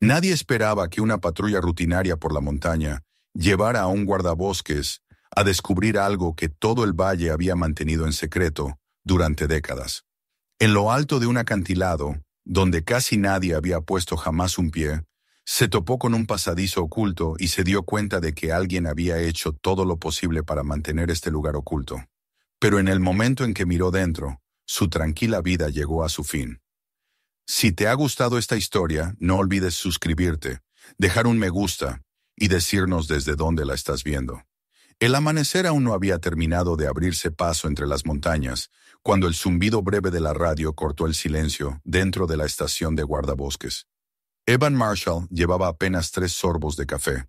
Nadie esperaba que una patrulla rutinaria por la montaña llevara a un guardabosques a descubrir algo que todo el valle había mantenido en secreto durante décadas. En lo alto de un acantilado, donde casi nadie había puesto jamás un pie, se topó con un pasadizo oculto y se dio cuenta de que alguien había hecho todo lo posible para mantener este lugar oculto. Pero en el momento en que miró dentro, su tranquila vida llegó a su fin. Si te ha gustado esta historia, no olvides suscribirte, dejar un me gusta y decirnos desde dónde la estás viendo. El amanecer aún no había terminado de abrirse paso entre las montañas, cuando el zumbido breve de la radio cortó el silencio dentro de la estación de guardabosques. Evan Marshall llevaba apenas 3 sorbos de café,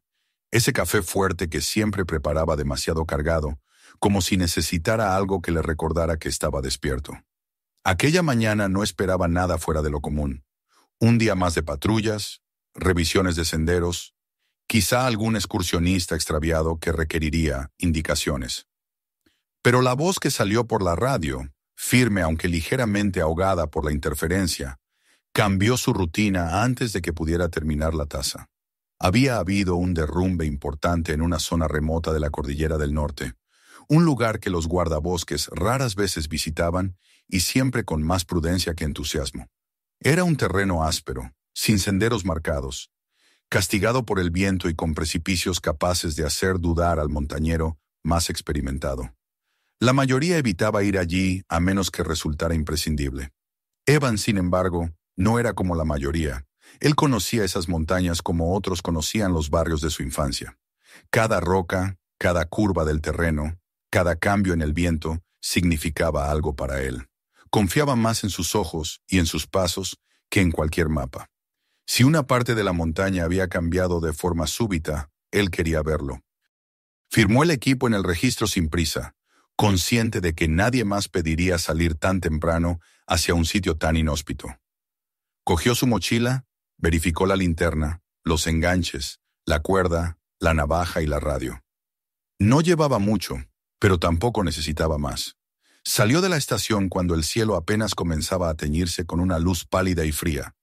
ese café fuerte que siempre preparaba demasiado cargado, como si necesitara algo que le recordara que estaba despierto. Aquella mañana no esperaba nada fuera de lo común. Un día más de patrullas, revisiones de senderos, quizá algún excursionista extraviado que requeriría indicaciones. Pero la voz que salió por la radio, firme aunque ligeramente ahogada por la interferencia, cambió su rutina antes de que pudiera terminar la taza. Había habido un derrumbe importante en una zona remota de la Cordillera del Norte, un lugar que los guardabosques raras veces visitaban y siempre con más prudencia que entusiasmo. Era un terreno áspero, sin senderos marcados, castigado por el viento y con precipicios capaces de hacer dudar al montañero más experimentado. La mayoría evitaba ir allí a menos que resultara imprescindible. Evan, sin embargo, no era como la mayoría. Él conocía esas montañas como otros conocían los barrios de su infancia. Cada roca, cada curva del terreno, cada cambio en el viento significaba algo para él. Confiaba más en sus ojos y en sus pasos que en cualquier mapa. Si una parte de la montaña había cambiado de forma súbita, él quería verlo. Firmó el equipo en el registro sin prisa, consciente de que nadie más pediría salir tan temprano hacia un sitio tan inhóspito. Cogió su mochila, verificó la linterna, los enganches, la cuerda, la navaja y la radio. No llevaba mucho, pero tampoco necesitaba más. Salió de la estación cuando el cielo apenas comenzaba a teñirse con una luz pálida y fría.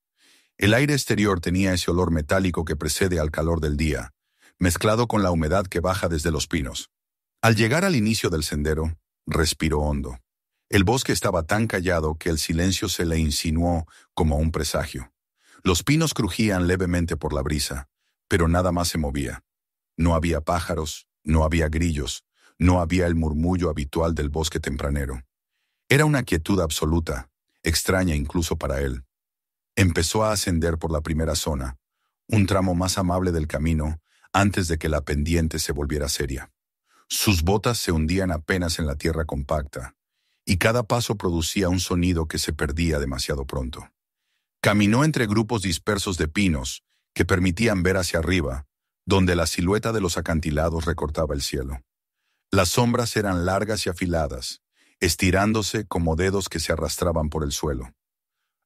El aire exterior tenía ese olor metálico que precede al calor del día, mezclado con la humedad que baja desde los pinos. Al llegar al inicio del sendero, respiró hondo. El bosque estaba tan callado que el silencio se le insinuó como un presagio. Los pinos crujían levemente por la brisa, pero nada más se movía. No había pájaros, no había grillos, no había el murmullo habitual del bosque tempranero. Era una quietud absoluta, extraña incluso para él. Empezó a ascender por la primera zona, un tramo más amable del camino, antes de que la pendiente se volviera seria. Sus botas se hundían apenas en la tierra compacta, y cada paso producía un sonido que se perdía demasiado pronto. Caminó entre grupos dispersos de pinos que permitían ver hacia arriba, donde la silueta de los acantilados recortaba el cielo. Las sombras eran largas y afiladas, estirándose como dedos que se arrastraban por el suelo.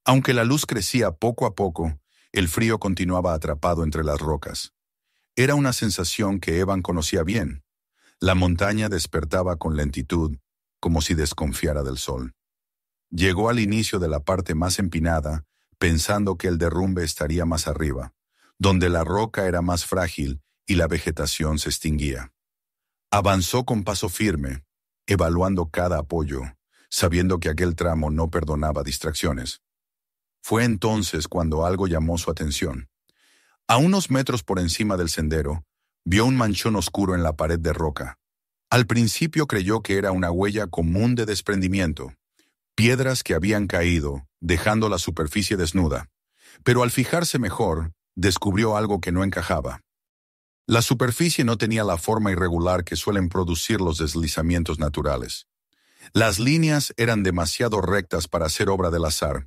Aunque la luz crecía poco a poco, el frío continuaba atrapado entre las rocas. Era una sensación que Evan conocía bien. La montaña despertaba con lentitud, como si desconfiara del sol. Llegó al inicio de la parte más empinada, pensando que el derrumbe estaría más arriba, donde la roca era más frágil y la vegetación se extinguía. Avanzó con paso firme, evaluando cada apoyo, sabiendo que aquel tramo no perdonaba distracciones. Fue entonces cuando algo llamó su atención. A unos metros por encima del sendero, vio un manchón oscuro en la pared de roca. Al principio creyó que era una huella común de desprendimiento, piedras que habían caído, dejando la superficie desnuda, pero al fijarse mejor, descubrió algo que no encajaba. La superficie no tenía la forma irregular que suelen producir los deslizamientos naturales. Las líneas eran demasiado rectas para ser obra del azar.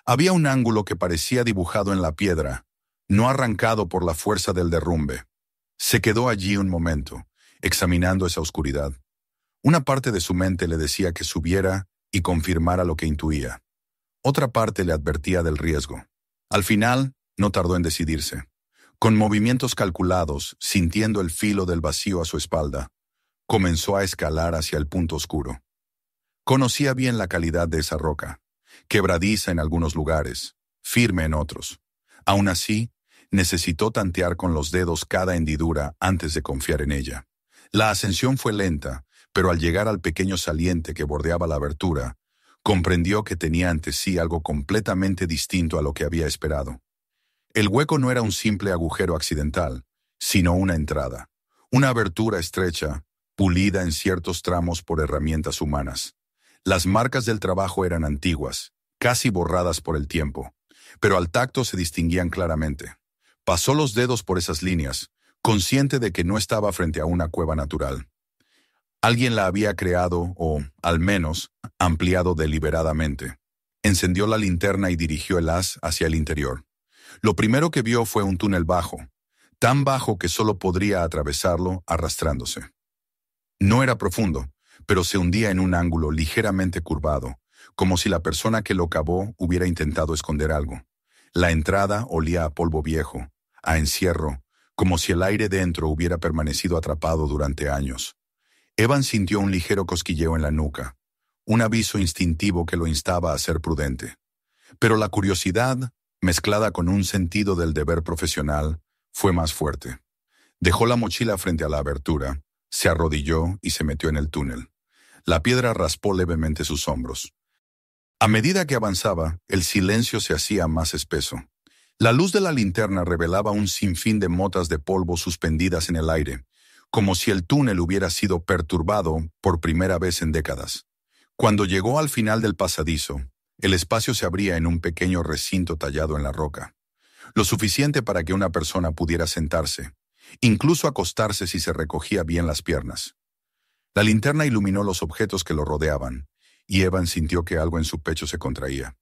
Había un ángulo que parecía dibujado en la piedra, no arrancado por la fuerza del derrumbe. Se quedó allí un momento, examinando esa oscuridad. Una parte de su mente le decía que subiera y confirmara lo que intuía. Otra parte le advertía del riesgo. Al final, no tardó en decidirse. Con movimientos calculados, sintiendo el filo del vacío a su espalda, comenzó a escalar hacia el punto oscuro. Conocía bien la calidad de esa roca, quebradiza en algunos lugares, firme en otros. Aún así, Necesitó tantear con los dedos cada hendidura antes de confiar en ella. La ascensión fue lenta, pero al llegar al pequeño saliente que bordeaba la abertura, comprendió que tenía ante sí algo completamente distinto a lo que había esperado. El hueco no era un simple agujero accidental, sino una entrada, una abertura estrecha, pulida en ciertos tramos por herramientas humanas. Las marcas del trabajo eran antiguas, casi borradas por el tiempo, pero al tacto se distinguían claramente. Pasó los dedos por esas líneas, consciente de que no estaba frente a una cueva natural. Alguien la había creado o, al menos, ampliado deliberadamente. Encendió la linterna y dirigió el haz hacia el interior. Lo primero que vio fue un túnel bajo, tan bajo que solo podría atravesarlo arrastrándose. No era profundo, pero se hundía en un ángulo ligeramente curvado, como si la persona que lo cavó hubiera intentado esconder algo. La entrada olía a polvo viejo, a encierro, como si el aire dentro hubiera permanecido atrapado durante años. Evan sintió un ligero cosquilleo en la nuca, un aviso instintivo que lo instaba a ser prudente. Pero la curiosidad, mezclada con un sentido del deber profesional, fue más fuerte. Dejó la mochila frente a la abertura, se arrodilló y se metió en el túnel. La piedra raspó levemente sus hombros. A medida que avanzaba, el silencio se hacía más espeso. La luz de la linterna revelaba un sinfín de motas de polvo suspendidas en el aire, como si el túnel hubiera sido perturbado por primera vez en décadas. Cuando llegó al final del pasadizo, el espacio se abría en un pequeño recinto tallado en la roca, lo suficiente para que una persona pudiera sentarse, incluso acostarse si se recogía bien las piernas. La linterna iluminó los objetos que lo rodeaban, y Evan sintió que algo en su pecho se contraía.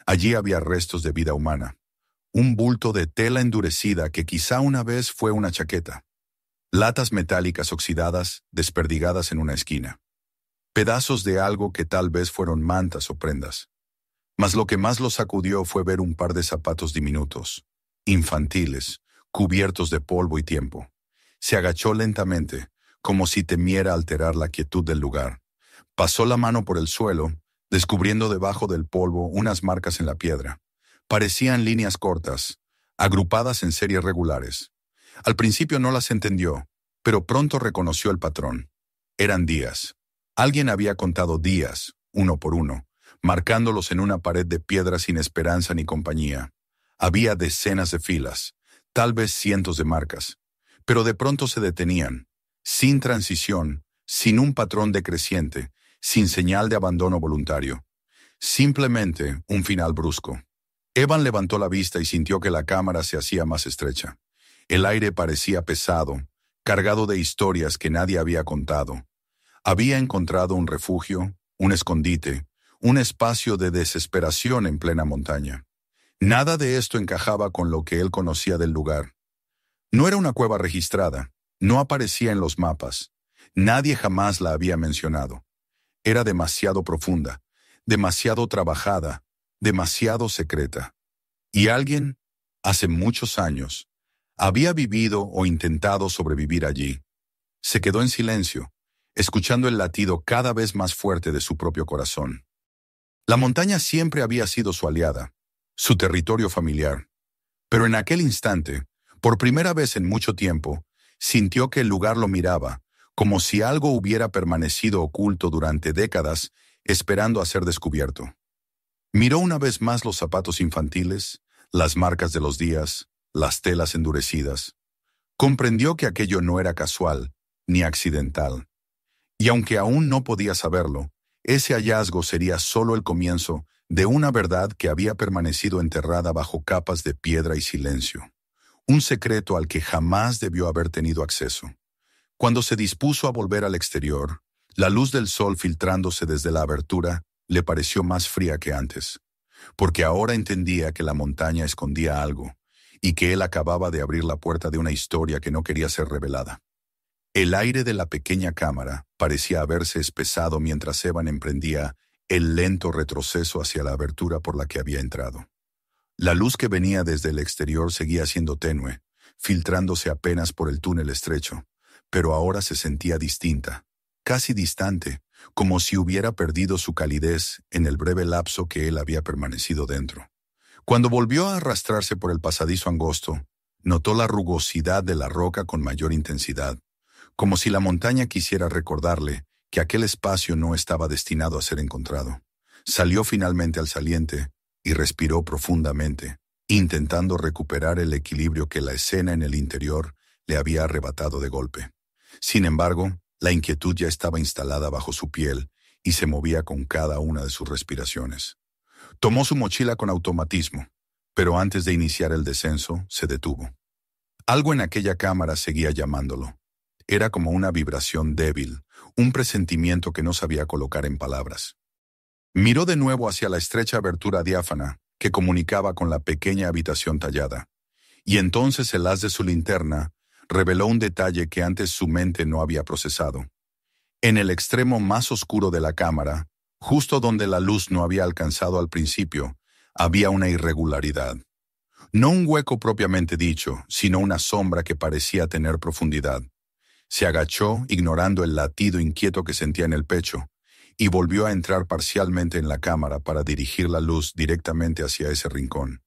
Allí había restos de vida humana, un bulto de tela endurecida que quizá una vez fue una chaqueta, latas metálicas oxidadas desperdigadas en una esquina, pedazos de algo que tal vez fueron mantas o prendas. Mas lo que más lo sacudió fue ver un par de zapatos diminutos, infantiles, cubiertos de polvo y tiempo. Se agachó lentamente, como si temiera alterar la quietud del lugar. Pasó la mano por el suelo, descubriendo debajo del polvo unas marcas en la piedra. Parecían líneas cortas, agrupadas en series regulares. Al principio no las entendió, pero pronto reconoció el patrón. Eran días. Alguien había contado días, uno por uno, marcándolos en una pared de piedra sin esperanza ni compañía. Había decenas de filas, tal vez cientos de marcas, pero de pronto se detenían, sin transición, sin un patrón decreciente, sin señal de abandono voluntario. Simplemente un final brusco. Evan levantó la vista y sintió que la cámara se hacía más estrecha. El aire parecía pesado, cargado de historias que nadie había contado. Había encontrado un refugio, un escondite, un espacio de desesperación en plena montaña. Nada de esto encajaba con lo que él conocía del lugar. No era una cueva registrada, no aparecía en los mapas. Nadie jamás la había mencionado. Era demasiado profunda, demasiado trabajada, demasiado secreta. Y alguien, hace muchos años, había vivido o intentado sobrevivir allí. Se quedó en silencio, escuchando el latido cada vez más fuerte de su propio corazón. La montaña siempre había sido su aliada, su territorio familiar. Pero en aquel instante, por primera vez en mucho tiempo, sintió que el lugar lo miraba, como si algo hubiera permanecido oculto durante décadas, esperando a ser descubierto. Miró una vez más los zapatos infantiles, las marcas de los días, las telas endurecidas. Comprendió que aquello no era casual, ni accidental. Y aunque aún no podía saberlo, ese hallazgo sería solo el comienzo de una verdad que había permanecido enterrada bajo capas de piedra y silencio. Un secreto al que jamás debió haber tenido acceso. Cuando se dispuso a volver al exterior, la luz del sol filtrándose desde la abertura le pareció más fría que antes, porque ahora entendía que la montaña escondía algo y que él acababa de abrir la puerta de una historia que no quería ser revelada. El aire de la pequeña cámara parecía haberse espesado mientras Evan emprendía el lento retroceso hacia la abertura por la que había entrado. La luz que venía desde el exterior seguía siendo tenue, filtrándose apenas por el túnel estrecho, pero ahora se sentía distinta, casi distante, como si hubiera perdido su calidez en el breve lapso que él había permanecido dentro. Cuando volvió a arrastrarse por el pasadizo angosto, Notó la rugosidad de la roca con mayor intensidad, como si la montaña quisiera recordarle que aquel espacio no estaba destinado a ser encontrado. Salió finalmente al saliente y respiró profundamente, intentando recuperar el equilibrio que la escena en el interior le había arrebatado de golpe. Sin embargo, la inquietud ya estaba instalada bajo su piel y se movía con cada una de sus respiraciones. Tomó su mochila con automatismo, pero antes de iniciar el descenso, se detuvo. Algo en aquella cámara seguía llamándolo. Era como una vibración débil, un presentimiento que no sabía colocar en palabras. Miró de nuevo hacia la estrecha abertura diáfana que comunicaba con la pequeña habitación tallada, y entonces el haz de su linterna reveló un detalle que antes su mente no había procesado. En el extremo más oscuro de la cámara, justo donde la luz no había alcanzado al principio, había una irregularidad. No un hueco propiamente dicho, sino una sombra que parecía tener profundidad. Se agachó, ignorando el latido inquieto que sentía en el pecho, y volvió a entrar parcialmente en la cámara para dirigir la luz directamente hacia ese rincón.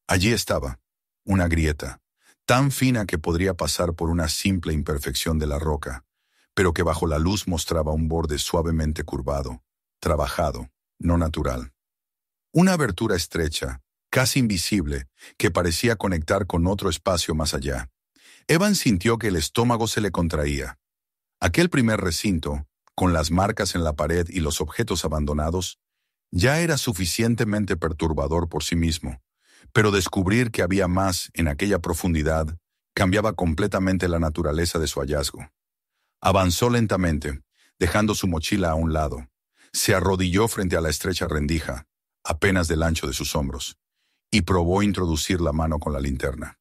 Allí estaba, una grieta, tan fina que podría pasar por una simple imperfección de la roca, pero que bajo la luz mostraba un borde suavemente curvado, trabajado, no natural. Una abertura estrecha, casi invisible, que parecía conectar con otro espacio más allá. Evan sintió que el estómago se le contraía. Aquel primer recinto, con las marcas en la pared y los objetos abandonados, ya era suficientemente perturbador por sí mismo, pero descubrir que había más en aquella profundidad cambiaba completamente la naturaleza de su hallazgo. Avanzó lentamente, dejando su mochila a un lado. Se arrodilló frente a la estrecha rendija, apenas del ancho de sus hombros, y probó introducir la mano con la linterna.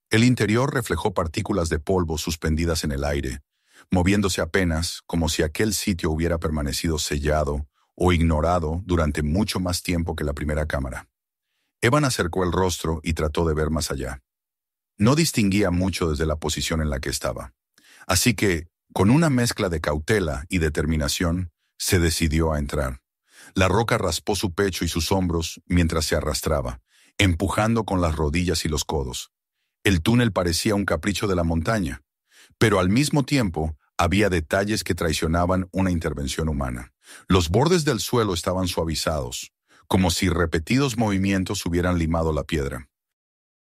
El interior reflejó partículas de polvo suspendidas en el aire, moviéndose apenas como si aquel sitio hubiera permanecido sellado o ignorado durante mucho más tiempo que la primera cámara. Evan acercó el rostro y trató de ver más allá. No distinguía mucho desde la posición en la que estaba, así que, con una mezcla de cautela y determinación, se decidió a entrar. La roca raspó su pecho y sus hombros mientras se arrastraba, empujando con las rodillas y los codos. El túnel parecía un capricho de la montaña, pero al mismo tiempo había detalles que traicionaban una intervención humana. Los bordes del suelo estaban suavizados, como si repetidos movimientos hubieran limado la piedra.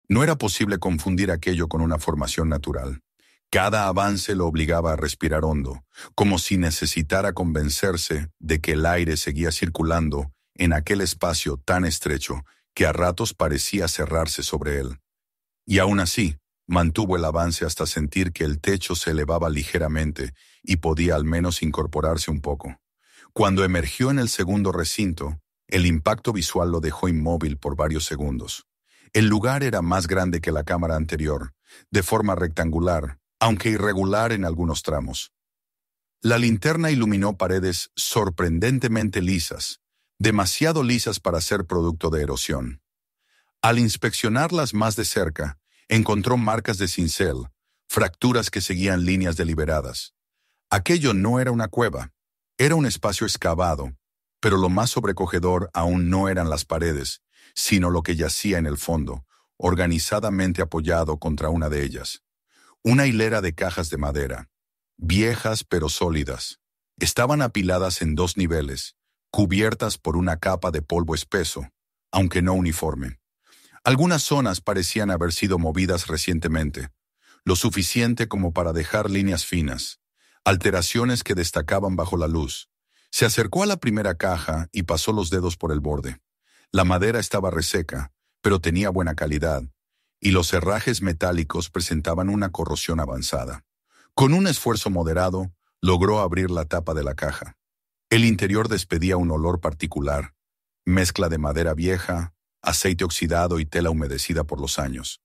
No era posible confundir aquello con una formación natural. Cada avance lo obligaba a respirar hondo, como si necesitara convencerse de que el aire seguía circulando en aquel espacio tan estrecho que a ratos parecía cerrarse sobre él. Y aún así, mantuvo el avance hasta sentir que el techo se elevaba ligeramente y podía al menos incorporarse un poco. Cuando emergió en el segundo recinto, el impacto visual lo dejó inmóvil por varios segundos. El lugar era más grande que la cámara anterior, de forma rectangular, aunque irregular en algunos tramos. La linterna iluminó paredes sorprendentemente lisas, demasiado lisas para ser producto de erosión. Al inspeccionarlas más de cerca, encontró marcas de cincel, fracturas que seguían líneas deliberadas. Aquello no era una cueva, era un espacio excavado, pero lo más sobrecogedor aún no eran las paredes, sino lo que yacía en el fondo, organizadamente apoyado contra una de ellas. Una hilera de cajas de madera, viejas pero sólidas. Estaban apiladas en 2 niveles, cubiertas por una capa de polvo espeso, aunque no uniforme. Algunas zonas parecían haber sido movidas recientemente, lo suficiente como para dejar líneas finas, alteraciones que destacaban bajo la luz. Se acercó a la primera caja y pasó los dedos por el borde. La madera estaba reseca, pero tenía buena calidad, y los herrajes metálicos presentaban una corrosión avanzada. Con un esfuerzo moderado, logró abrir la tapa de la caja. El interior despedía un olor particular, mezcla de madera vieja, aceite oxidado y tela humedecida por los años.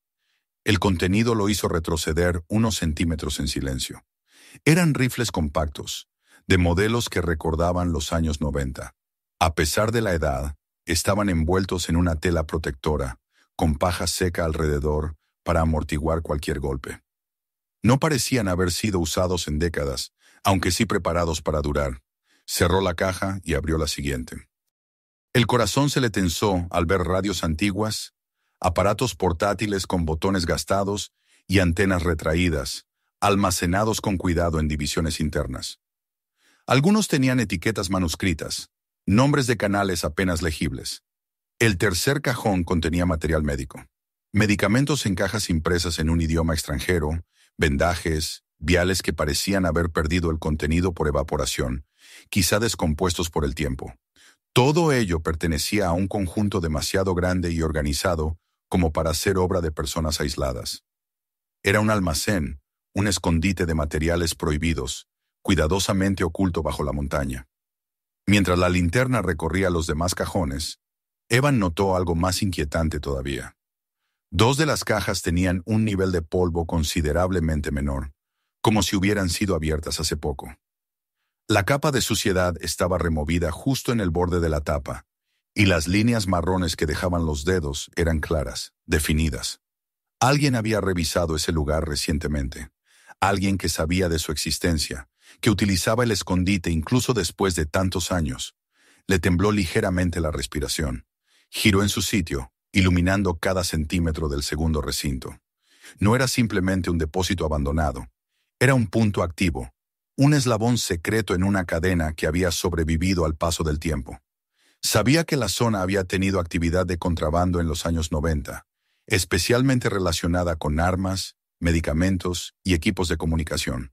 El contenido lo hizo retroceder unos centímetros en silencio. Eran rifles compactos, de modelos que recordaban los años 90. A pesar de la edad, estaban envueltos en una tela protectora, con paja seca alrededor para amortiguar cualquier golpe. No parecían haber sido usados en décadas, aunque sí preparados para durar. Cerró la caja y abrió la siguiente. El corazón se le tensó al ver radios antiguas, aparatos portátiles con botones gastados y antenas retraídas, almacenados con cuidado en divisiones internas. Algunos tenían etiquetas manuscritas, nombres de canales apenas legibles. El tercer cajón contenía material médico. Medicamentos en cajas impresas en un idioma extranjero, vendajes, viales que parecían haber perdido el contenido por evaporación, quizá descompuestos por el tiempo. Todo ello pertenecía a un conjunto demasiado grande y organizado como para ser obra de personas aisladas. Era un almacén, un escondite de materiales prohibidos, cuidadosamente oculto bajo la montaña. Mientras la linterna recorría los demás cajones, Evan notó algo más inquietante todavía. Dos de las cajas tenían un nivel de polvo considerablemente menor, como si hubieran sido abiertas hace poco. La capa de suciedad estaba removida justo en el borde de la tapa, y las líneas marrones que dejaban los dedos eran claras, definidas. Alguien había revisado ese lugar recientemente. Alguien que sabía de su existencia, que utilizaba el escondite incluso después de tantos años. Le tembló ligeramente la respiración. Giró en su sitio, iluminando cada centímetro del segundo recinto. No era simplemente un depósito abandonado. Era un punto activo, un eslabón secreto en una cadena que había sobrevivido al paso del tiempo. Sabía que la zona había tenido actividad de contrabando en los años 90, especialmente relacionada con armas, medicamentos y equipos de comunicación.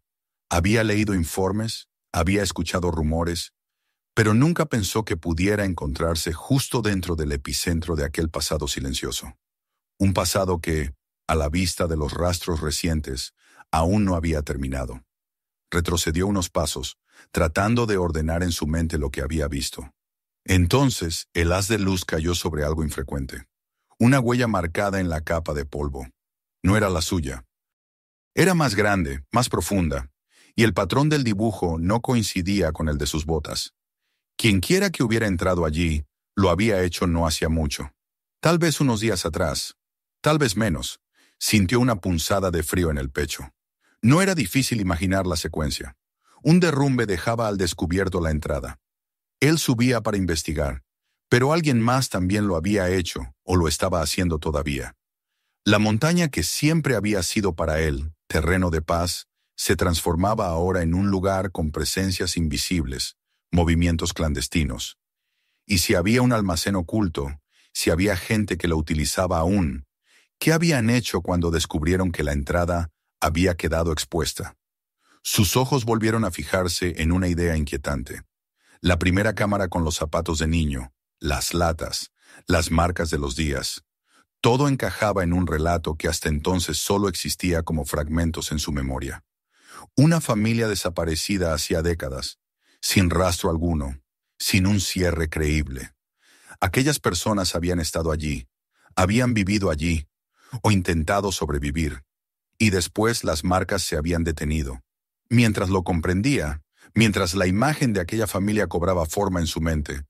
Había leído informes, había escuchado rumores, pero nunca pensó que pudiera encontrarse justo dentro del epicentro de aquel pasado silencioso. Un pasado que, a la vista de los rastros recientes, aún no había terminado. Retrocedió unos pasos, tratando de ordenar en su mente lo que había visto. Entonces, el haz de luz cayó sobre algo infrecuente. Una huella marcada en la capa de polvo. No era la suya. Era más grande, más profunda, y el patrón del dibujo no coincidía con el de sus botas. Quienquiera que hubiera entrado allí, lo había hecho no hacía mucho. Tal vez unos días atrás, tal vez menos, sintió una punzada de frío en el pecho. No era difícil imaginar la secuencia. Un derrumbe dejaba al descubierto la entrada. Él subía para investigar, pero alguien más también lo había hecho o lo estaba haciendo todavía. La montaña que siempre había sido para él terreno de paz se transformaba ahora en un lugar con presencias invisibles, movimientos clandestinos. Y si había un almacén oculto, si había gente que lo utilizaba aún, ¿qué habían hecho cuando descubrieron que la entrada había quedado expuesta? Sus ojos volvieron a fijarse en una idea inquietante. La primera cámara con los zapatos de niño, las latas, las marcas de los días. Todo encajaba en un relato que hasta entonces solo existía como fragmentos en su memoria. Una familia desaparecida hacía décadas, sin rastro alguno, sin un cierre creíble. Aquellas personas habían estado allí, habían vivido allí, o intentado sobrevivir, y después las marcas se habían detenido. Mientras lo comprendía, mientras la imagen de aquella familia cobraba forma en su mente,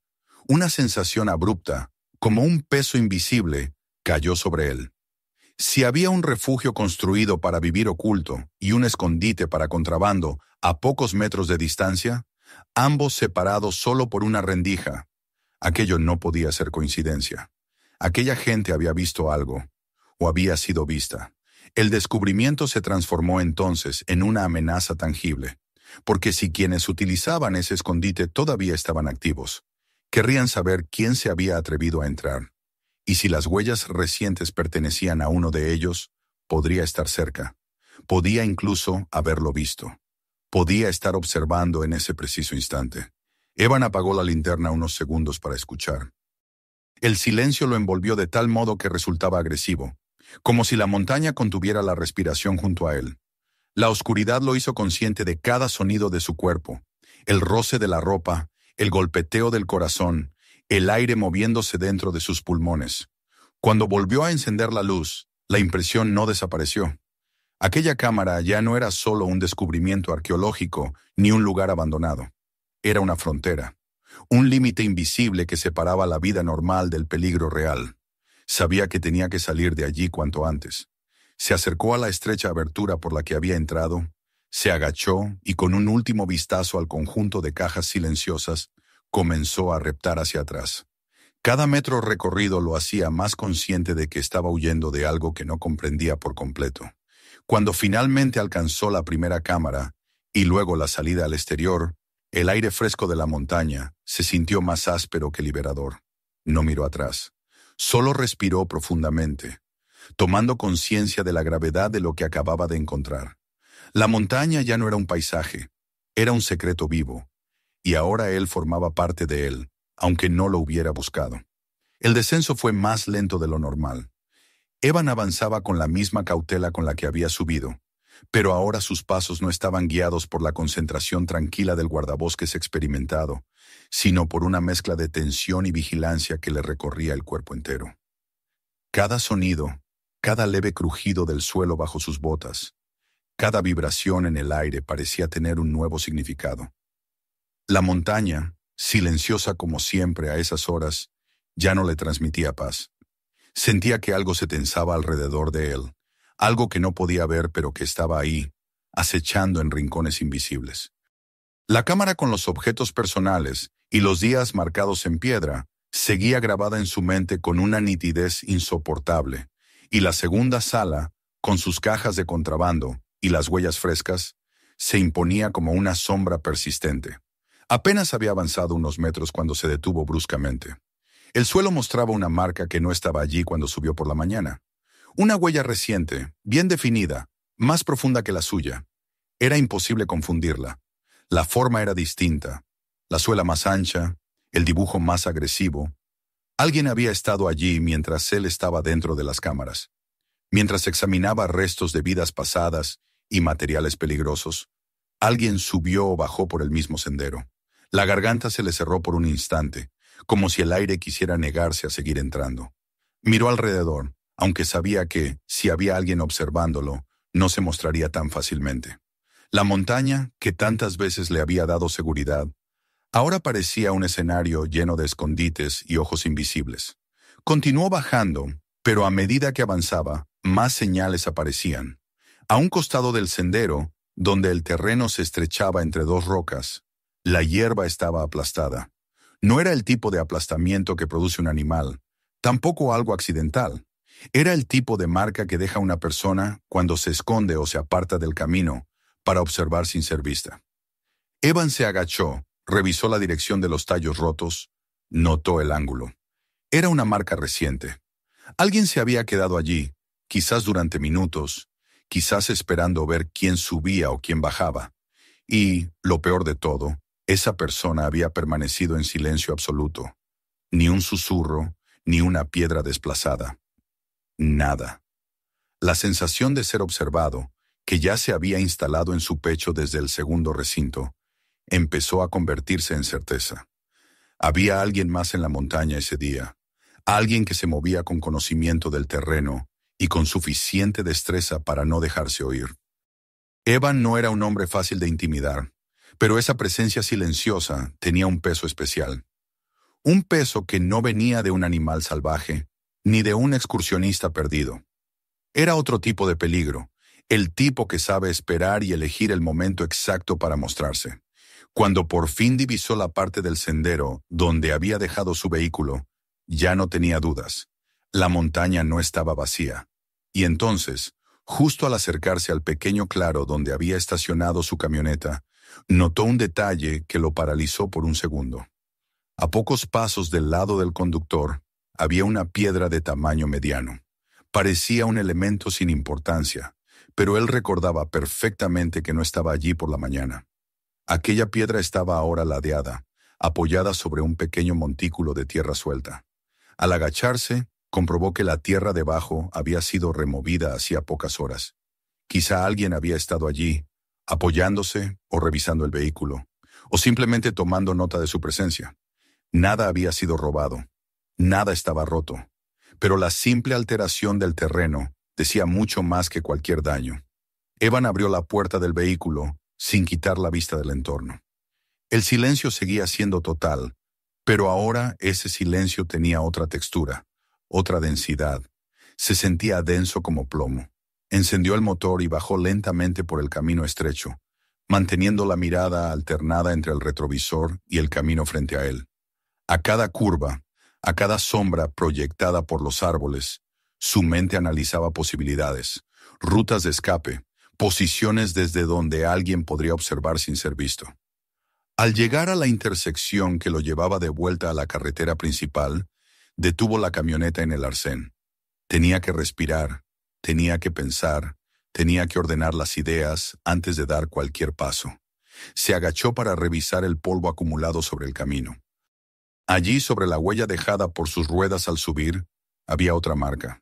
una sensación abrupta, como un peso invisible, cayó sobre él. Si había un refugio construido para vivir oculto y un escondite para contrabando a pocos metros de distancia, ambos separados solo por una rendija, aquello no podía ser coincidencia. Aquella gente había visto algo, o había sido vista. El descubrimiento se transformó entonces en una amenaza tangible, porque si quienes utilizaban ese escondite todavía estaban activos, querrían saber quién se había atrevido a entrar. Y si las huellas recientes pertenecían a uno de ellos, podría estar cerca. Podía incluso haberlo visto. Podía estar observando en ese preciso instante. Evan apagó la linterna unos segundos para escuchar. El silencio lo envolvió de tal modo que resultaba agresivo, como si la montaña contuviera la respiración junto a él. La oscuridad lo hizo consciente de cada sonido de su cuerpo, el roce de la ropa, el golpeteo del corazón, el aire moviéndose dentro de sus pulmones. Cuando volvió a encender la luz, la impresión no desapareció. Aquella cámara ya no era solo un descubrimiento arqueológico ni un lugar abandonado. Era una frontera, un límite invisible que separaba la vida normal del peligro real. Sabía que tenía que salir de allí cuanto antes. Se acercó a la estrecha abertura por la que había entrado, se agachó y con un último vistazo al conjunto de cajas silenciosas, comenzó a reptar hacia atrás. Cada metro recorrido lo hacía más consciente de que estaba huyendo de algo que no comprendía por completo. Cuando finalmente alcanzó la primera cámara y luego la salida al exterior, el aire fresco de la montaña se sintió más áspero que liberador. No miró atrás. Solo respiró profundamente, tomando conciencia de la gravedad de lo que acababa de encontrar. La montaña ya no era un paisaje, era un secreto vivo, y ahora él formaba parte de él, aunque no lo hubiera buscado. El descenso fue más lento de lo normal. Evan avanzaba con la misma cautela con la que había subido, pero ahora sus pasos no estaban guiados por la concentración tranquila del guardabosques experimentado, sino por una mezcla de tensión y vigilancia que le recorría el cuerpo entero. Cada sonido, cada leve crujido del suelo bajo sus botas, cada vibración en el aire parecía tener un nuevo significado. La montaña, silenciosa como siempre a esas horas, ya no le transmitía paz. Sentía que algo se tensaba alrededor de él, algo que no podía ver pero que estaba ahí, acechando en rincones invisibles. La cámara con los objetos personales y los días marcados en piedra seguía grabada en su mente con una nitidez insoportable, y la segunda sala, con sus cajas de contrabando y las huellas frescas, se imponía como una sombra persistente. Apenas había avanzado unos metros cuando se detuvo bruscamente. El suelo mostraba una marca que no estaba allí cuando subió por la mañana. Una huella reciente, bien definida, más profunda que la suya. Era imposible confundirla. La forma era distinta, la suela más ancha, el dibujo más agresivo. Alguien había estado allí mientras él estaba dentro de las cámaras. Mientras examinaba restos de vidas pasadas y materiales peligrosos, alguien subió o bajó por el mismo sendero. La garganta se le cerró por un instante, como si el aire quisiera negarse a seguir entrando. Miró alrededor, aunque sabía que, si había alguien observándolo, no se mostraría tan fácilmente. La montaña, que tantas veces le había dado seguridad, ahora parecía un escenario lleno de escondites y ojos invisibles. Continuó bajando, pero a medida que avanzaba, más señales aparecían. A un costado del sendero, donde el terreno se estrechaba entre dos rocas, la hierba estaba aplastada. No era el tipo de aplastamiento que produce un animal, tampoco algo accidental. Era el tipo de marca que deja una persona cuando se esconde o se aparta del camino para observar sin ser vista. Evan se agachó, revisó la dirección de los tallos rotos, notó el ángulo. Era una marca reciente. Alguien se había quedado allí, quizás durante minutos, quizás esperando ver quién subía o quién bajaba. Y, lo peor de todo, esa persona había permanecido en silencio absoluto. Ni un susurro, ni una piedra desplazada. Nada. La sensación de ser observado, que ya se había instalado en su pecho desde el segundo recinto, empezó a convertirse en certeza. Había alguien más en la montaña ese día, alguien que se movía con conocimiento del terreno y con suficiente destreza para no dejarse oír. Evan no era un hombre fácil de intimidar, pero esa presencia silenciosa tenía un peso especial. Un peso que no venía de un animal salvaje, ni de un excursionista perdido. Era otro tipo de peligro, el tipo que sabe esperar y elegir el momento exacto para mostrarse. Cuando por fin divisó la parte del sendero donde había dejado su vehículo, ya no tenía dudas. La montaña no estaba vacía. Y entonces, justo al acercarse al pequeño claro donde había estacionado su camioneta, notó un detalle que lo paralizó por un segundo. A pocos pasos del lado del conductor, había una piedra de tamaño mediano. Parecía un elemento sin importancia, pero él recordaba perfectamente que no estaba allí por la mañana. Aquella piedra estaba ahora ladeada, apoyada sobre un pequeño montículo de tierra suelta. Al agacharse, comprobó que la tierra debajo había sido removida hacía pocas horas. Quizá alguien había estado allí, apoyándose o revisando el vehículo, o simplemente tomando nota de su presencia. Nada había sido robado, nada estaba roto, pero la simple alteración del terreno decía mucho más que cualquier daño. Evan abrió la puerta del vehículo sin quitar la vista del entorno. El silencio seguía siendo total, pero ahora ese silencio tenía otra textura, otra densidad. Se sentía denso como plomo. Encendió el motor y bajó lentamente por el camino estrecho, manteniendo la mirada alternada entre el retrovisor y el camino frente a él. A cada curva, a cada sombra proyectada por los árboles, su mente analizaba posibilidades, rutas de escape, posiciones desde donde alguien podría observar sin ser visto. Al llegar a la intersección que lo llevaba de vuelta a la carretera principal, detuvo la camioneta en el arcén. Tenía que respirar, tenía que pensar, tenía que ordenar las ideas antes de dar cualquier paso. Se agachó para revisar el polvo acumulado sobre el camino. Allí, sobre la huella dejada por sus ruedas al subir, había otra marca.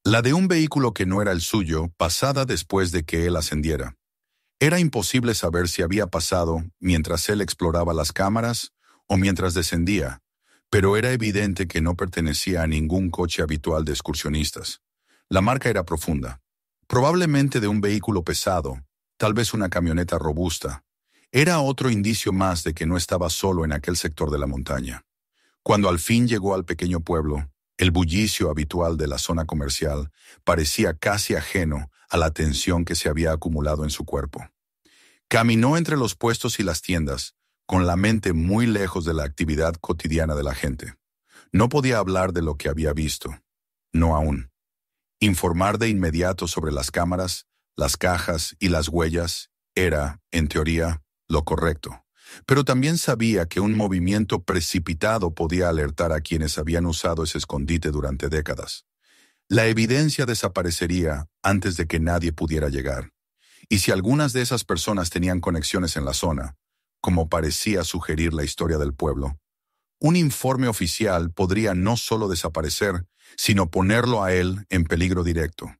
La de un vehículo que no era el suyo, pasada después de que él ascendiera. Era imposible saber si había pasado mientras él exploraba las cámaras o mientras descendía, pero era evidente que no pertenecía a ningún coche habitual de excursionistas. La marca era profunda, probablemente de un vehículo pesado, tal vez una camioneta robusta. Era otro indicio más de que no estaba solo en aquel sector de la montaña. Cuando al fin llegó al pequeño pueblo, el bullicio habitual de la zona comercial parecía casi ajeno a la tensión que se había acumulado en su cuerpo. Caminó entre los puestos y las tiendas, con la mente muy lejos de la actividad cotidiana de la gente. No podía hablar de lo que había visto. No aún. Informar de inmediato sobre las cámaras, las cajas y las huellas era, en teoría, lo correcto. Pero también sabía que un movimiento precipitado podía alertar a quienes habían usado ese escondite durante décadas. La evidencia desaparecería antes de que nadie pudiera llegar. Y si algunas de esas personas tenían conexiones en la zona, como parecía sugerir la historia del pueblo, un informe oficial podría no solo desaparecer, sino ponerlo a él en peligro directo.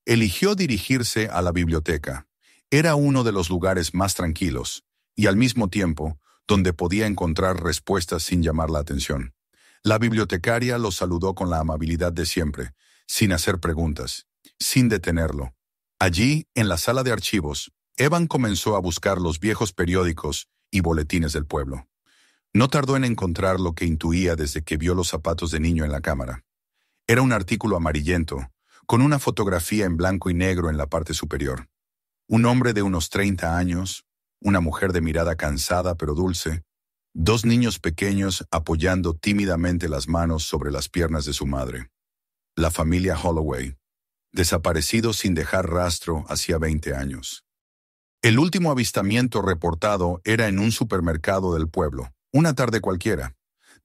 Eligió dirigirse a la biblioteca. Era uno de los lugares más tranquilos, y al mismo tiempo, donde podía encontrar respuestas sin llamar la atención. La bibliotecaria lo saludó con la amabilidad de siempre, sin hacer preguntas, sin detenerlo. Allí, en la sala de archivos, Evan comenzó a buscar los viejos periódicos y boletines del pueblo. No tardó en encontrar lo que intuía desde que vio los zapatos de niño en la cámara. Era un artículo amarillento, con una fotografía en blanco y negro en la parte superior. Un hombre de unos 30 años, una mujer de mirada cansada pero dulce, dos niños pequeños apoyando tímidamente las manos sobre las piernas de su madre. La familia Holloway, desaparecido sin dejar rastro hacía 20 años. El último avistamiento reportado era en un supermercado del pueblo, una tarde cualquiera.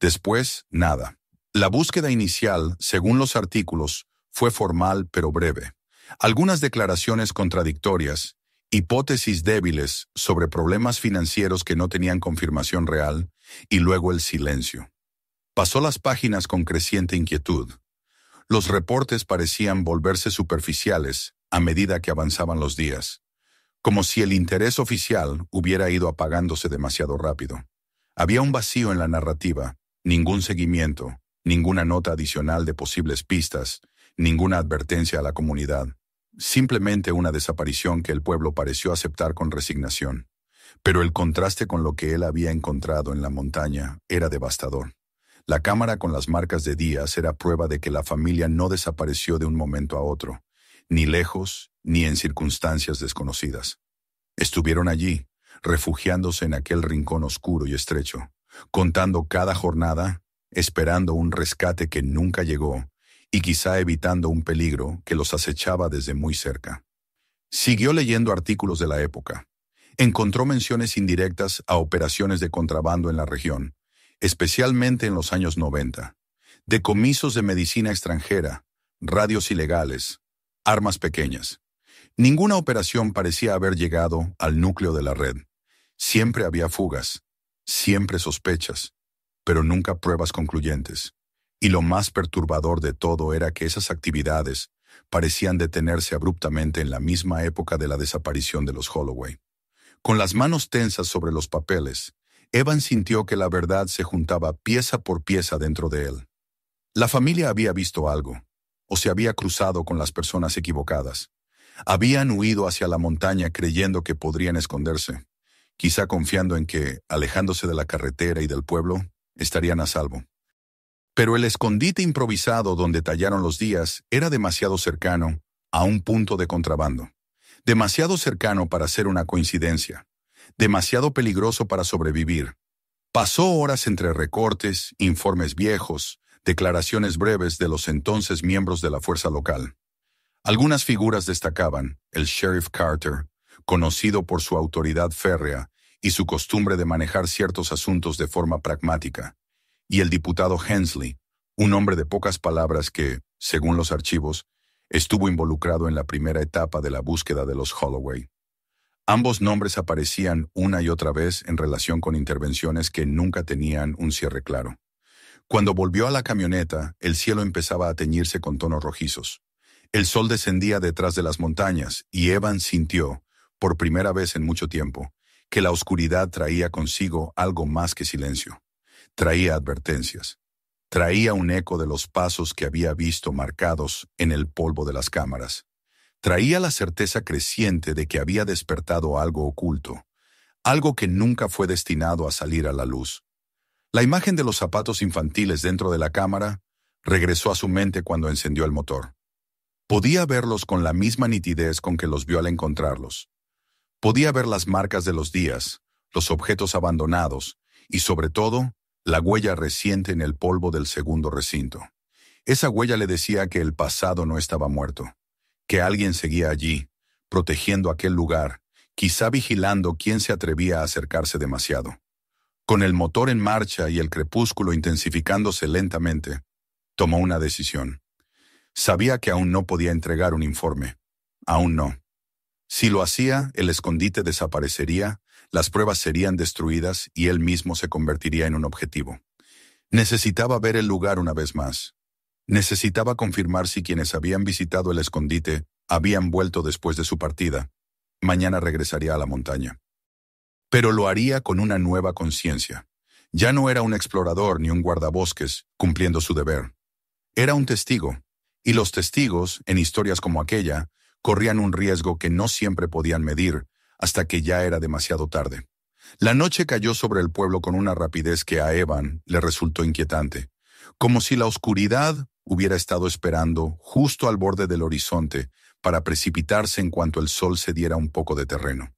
Después, nada. La búsqueda inicial, según los artículos, fue formal pero breve. Algunas declaraciones contradictorias, hipótesis débiles sobre problemas financieros que no tenían confirmación real, y luego el silencio. Pasó las páginas con creciente inquietud. Los reportes parecían volverse superficiales a medida que avanzaban los días, como si el interés oficial hubiera ido apagándose demasiado rápido. Había un vacío en la narrativa, ningún seguimiento, ninguna nota adicional de posibles pistas, ninguna advertencia a la comunidad. Simplemente una desaparición que el pueblo pareció aceptar con resignación. Pero el contraste con lo que él había encontrado en la montaña era devastador. La cámara con las marcas de Díaz era prueba de que la familia no desapareció de un momento a otro, ni lejos, ni en circunstancias desconocidas. Estuvieron allí, refugiándose en aquel rincón oscuro y estrecho, contando cada jornada, esperando un rescate que nunca llegó, y quizá evitando un peligro que los acechaba desde muy cerca. Siguió leyendo artículos de la época. Encontró menciones indirectas a operaciones de contrabando en la región, especialmente en los años 90, decomisos de medicina extranjera, radios ilegales, armas pequeñas. Ninguna operación parecía haber llegado al núcleo de la red. Siempre había fugas, siempre sospechas, pero nunca pruebas concluyentes. Y lo más perturbador de todo era que esas actividades parecían detenerse abruptamente en la misma época de la desaparición de los Holloway. Con las manos tensas sobre los papeles, Evan sintió que la verdad se juntaba pieza por pieza dentro de él. La familia había visto algo, o se había cruzado con las personas equivocadas. Habían huido hacia la montaña creyendo que podrían esconderse, quizá confiando en que, alejándose de la carretera y del pueblo, estarían a salvo. Pero el escondite improvisado donde tallaron los días era demasiado cercano a un punto de contrabando. Demasiado cercano para ser una coincidencia. Demasiado peligroso para sobrevivir. Pasó horas entre recortes, informes viejos, declaraciones breves de los entonces miembros de la fuerza local. Algunas figuras destacaban: el sheriff Carter, conocido por su autoridad férrea y su costumbre de manejar ciertos asuntos de forma pragmática, y el diputado Hensley, un hombre de pocas palabras que, según los archivos, estuvo involucrado en la primera etapa de la búsqueda de los Holloway. Ambos nombres aparecían una y otra vez en relación con intervenciones que nunca tenían un cierre claro. Cuando volvió a la camioneta, el cielo empezaba a teñirse con tonos rojizos. El sol descendía detrás de las montañas y Evans sintió, por primera vez en mucho tiempo, que la oscuridad traía consigo algo más que silencio. Traía advertencias. Traía un eco de los pasos que había visto marcados en el polvo de las cámaras. Traía la certeza creciente de que había despertado algo oculto, algo que nunca fue destinado a salir a la luz. La imagen de los zapatos infantiles dentro de la cámara regresó a su mente cuando encendió el motor. Podía verlos con la misma nitidez con que los vio al encontrarlos. Podía ver las marcas de los días, los objetos abandonados y, sobre todo, la huella reciente en el polvo del segundo recinto. Esa huella le decía que el pasado no estaba muerto, que alguien seguía allí, protegiendo aquel lugar, quizá vigilando quién se atrevía a acercarse demasiado. Con el motor en marcha y el crepúsculo intensificándose lentamente, tomó una decisión. Sabía que aún no podía entregar un informe. Aún no. Si lo hacía, el escondite desaparecería, las pruebas serían destruidas y él mismo se convertiría en un objetivo. Necesitaba ver el lugar una vez más. Necesitaba confirmar si quienes habían visitado el escondite habían vuelto después de su partida. Mañana regresaría a la montaña. Pero lo haría con una nueva conciencia. Ya no era un explorador ni un guardabosques cumpliendo su deber. Era un testigo, y los testigos, en historias como aquella, corrían un riesgo que no siempre podían medir, hasta que ya era demasiado tarde. La noche cayó sobre el pueblo con una rapidez que a Evan le resultó inquietante, como si la oscuridad hubiera estado esperando justo al borde del horizonte para precipitarse en cuanto el sol se diera un poco de terreno.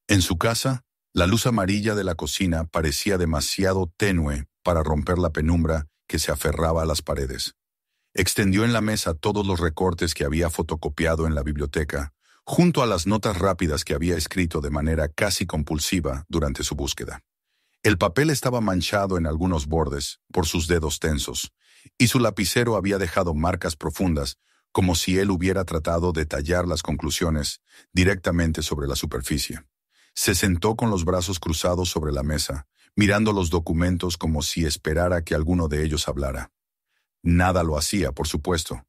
En su casa, la luz amarilla de la cocina parecía demasiado tenue para romper la penumbra que se aferraba a las paredes. Extendió en la mesa todos los recortes que había fotocopiado en la biblioteca, junto a las notas rápidas que había escrito de manera casi compulsiva durante su búsqueda. El papel estaba manchado en algunos bordes por sus dedos tensos, y su lapicero había dejado marcas profundas, como si él hubiera tratado de tallar las conclusiones directamente sobre la superficie. Se sentó con los brazos cruzados sobre la mesa, mirando los documentos como si esperara que alguno de ellos hablara. Nada lo hacía, por supuesto,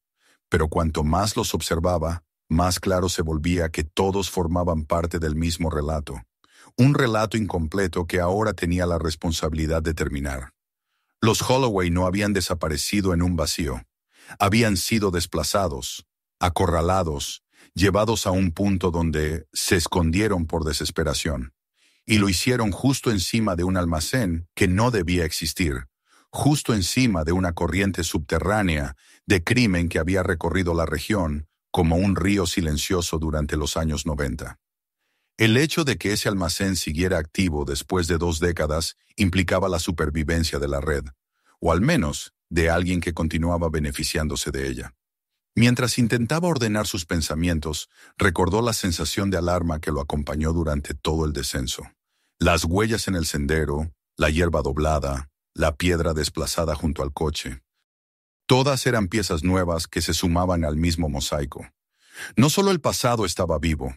pero cuanto más los observaba, más claro se volvía que todos formaban parte del mismo relato, un relato incompleto que ahora tenía la responsabilidad de terminar. Los Holloway no habían desaparecido en un vacío, habían sido desplazados, acorralados, llevados a un punto donde se escondieron por desesperación, y lo hicieron justo encima de un almacén que no debía existir, justo encima de una corriente subterránea de crimen que había recorrido la región como un río silencioso durante los años 90. El hecho de que ese almacén siguiera activo después de 2 décadas implicaba la supervivencia de la red, o al menos de alguien que continuaba beneficiándose de ella. Mientras intentaba ordenar sus pensamientos, recordó la sensación de alarma que lo acompañó durante todo el descenso. Las huellas en el sendero, la hierba doblada, la piedra desplazada junto al coche. Todas eran piezas nuevas que se sumaban al mismo mosaico. No solo el pasado estaba vivo.